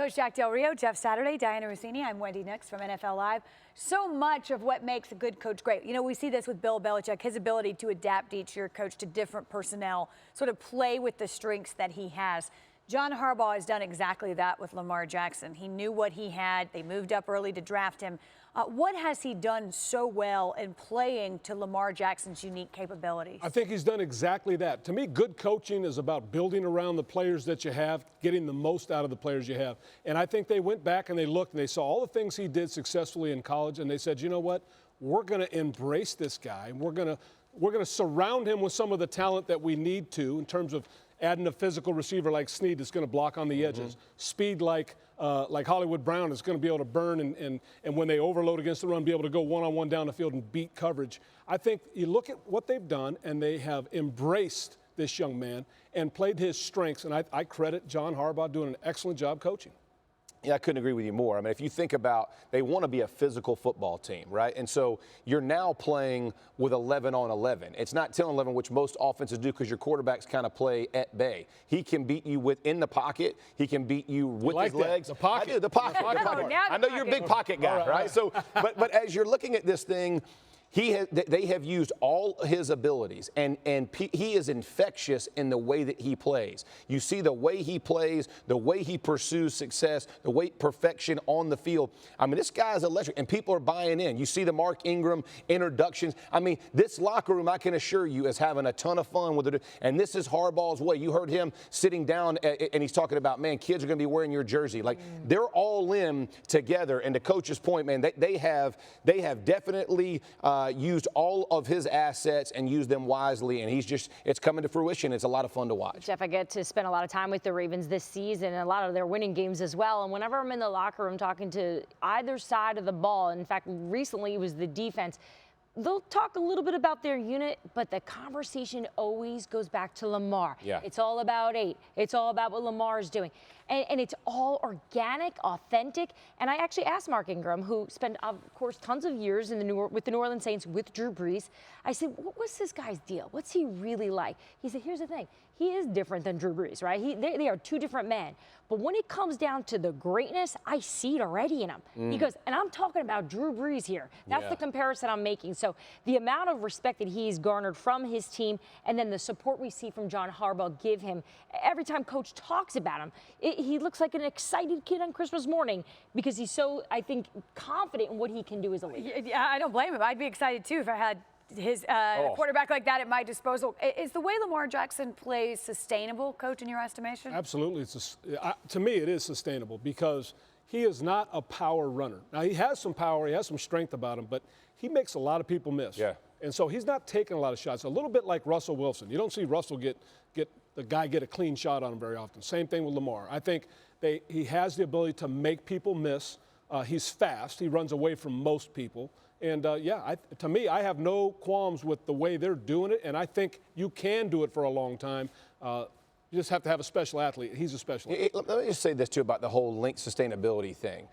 Coach Jack Del Rio, Jeff Saturday, Dianna Russini. I'm Wendy Nix from NFL Live. So much of what makes a good coach great. You know, we see this with Bill Belichick, his ability to adapt each year, coach, to different personnel, sort of play with the strengths that he has. John Harbaugh has done exactly that with Lamar Jackson. He knew what he had. They moved up early to draft him. What has he done so well in playing to Lamar Jackson's unique capabilities? I think he's done exactly that. To me, good coaching is about building around the players that you have, getting the most out of the players you have. And I think they went back and they looked and they saw all the things he did successfully in college, and they said, you know what, we're going to embrace this guy, and we're going to surround him with some of the talent that we need to in terms of adding a physical receiver like Snead that's going to block on the edges, speed like Hollywood Brown is going to be able to burn and when they overload against the run, be able to go one-on-one down the field and beat coverage. I think you look at what they've done, and they have embraced this young man and played his strengths, and I credit John Harbaugh doing an excellent job coaching. Yeah, I couldn't agree with you more. I mean, if you think about, they want to be a physical football team, right? And so you're now playing with 11 on 11. It's not 10 on 11, which most offenses do because your quarterbacks kind of play at bay. He can beat you within the pocket. He can beat you with his legs. The pocket. I do, the pocket. The pocket. I know you're a big pocket guy, right? So, but as you're looking at this thing, they have used all his abilities, and he is infectious in the way that he plays. You see the way he plays, the way he pursues success, the way perfection on the field. I mean, this guy is electric, and people are buying in. You see the Mark Ingram introductions. I mean, this locker room, I can assure you, is having a ton of fun with it, and this is Harbaugh's way. You heard him sitting down, and he's talking about, man, kids are going to be wearing your jersey. Like, they're all in together, and to Coach's point, man, they have definitely used all of his assets and used them wisely, and it's coming to fruition. It's a lot of fun to watch. Jeff, I get to spend a lot of time with the Ravens this season and a lot of their winning games as well. And whenever I'm in the locker room talking to either side of the ball, in fact, recently it was the defense, they'll talk a little bit about their unit, but the conversation always goes back to Lamar. Yeah. It's all about 8. It's all about what Lamar is doing. And it's all organic, authentic. And I actually asked Mark Ingram, who spent, of course, tons of years with the New Orleans Saints with Drew Brees. I said, what's this guy's deal? What's he really like? He said, here's the thing. He is different than Drew Brees, right? They are two different men. But when it comes down to the greatness, I see it already in him. He goes, and I'm talking about Drew Brees here. That's the comparison I'm making. So the amount of respect that he's garnered from his team, and then the support we see from John Harbaugh give him, every time Coach talks about him, he looks like an excited kid on Christmas morning because he's so, I think, confident in what he can do as a leader. Yeah, I don't blame him. I'd be excited, too, if I had his quarterback like that at my disposal. Is the way Lamar Jackson plays sustainable, Coach, in your estimation? Absolutely. To me, it is sustainable because he is not a power runner. Now, he has some power. He has some strength about him, but he makes a lot of people miss. Yeah. And so he's not taking a lot of shots. A little bit like Russell Wilson. You don't see Russell get a clean shot on him very often. Same thing with Lamar. I think he has the ability to make people miss. He's fast. He runs away from most people. And, to me, I have no qualms with the way they're doing it, and I think you can do it for a long time. You just have to have a special athlete. He's a special athlete. Let me just say this, too, about the whole link sustainability thing.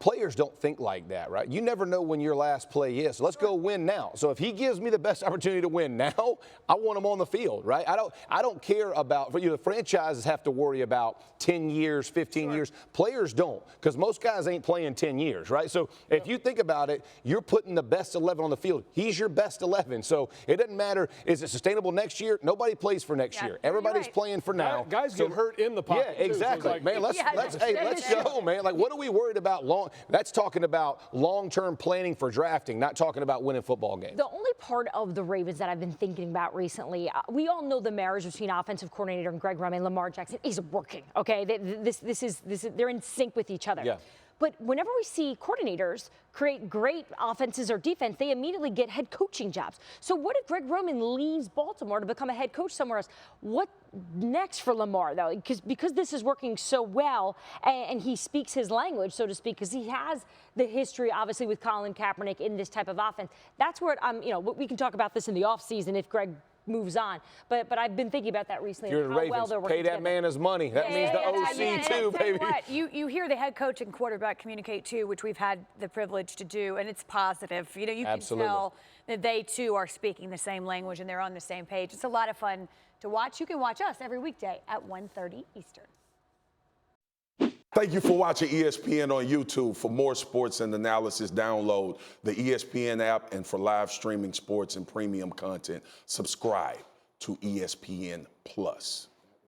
Players don't think like that, right? You never know when your last play is. So let's go win now. So if he gives me the best opportunity to win now, I want him on the field, right? I don't care about, the franchises have to worry about 10 years, 15 years. Players don't, because most guys ain't playing 10 years, right? So if you think about it, you're putting the best 11 on the field. He's your best 11. So it doesn't matter, is it sustainable next year? Nobody plays for next year. Everybody's playing for now. Guys get hurt in the pocket. Yeah, exactly. Like, man, let's go, man. Like, what are we worried about That's talking about long-term planning for drafting, not talking about winning football games. The only part of the Ravens that I've been thinking about recently, we all know the marriage between offensive coordinator and Greg Roman and Lamar Jackson is working, okay? They're in sync with each other. Yeah. But whenever we see coordinators create great offenses or defense, they immediately get head coaching jobs. So what if Greg Roman leaves Baltimore to become a head coach somewhere else? What next for Lamar, though? Because this is working so well, and he speaks his language, so to speak, because he has the history, obviously, with Colin Kaepernick in this type of offense. That's where we can talk about this in the offseason if Greg moves on. But I've been thinking about that recently. You're the Ravens. Well they're working Pay that together. man his money. That means the OC too, baby. What? You hear the head coach and quarterback communicate too, which we've had the privilege to do, and it's positive. You can tell that they too are speaking the same language and they're on the same page. It's a lot of fun to watch. You can watch us every weekday at 1:30 Eastern. Thank you for watching ESPN on YouTube. For more sports and analysis, download the ESPN app, and for live streaming sports and premium content, subscribe to ESPN Plus.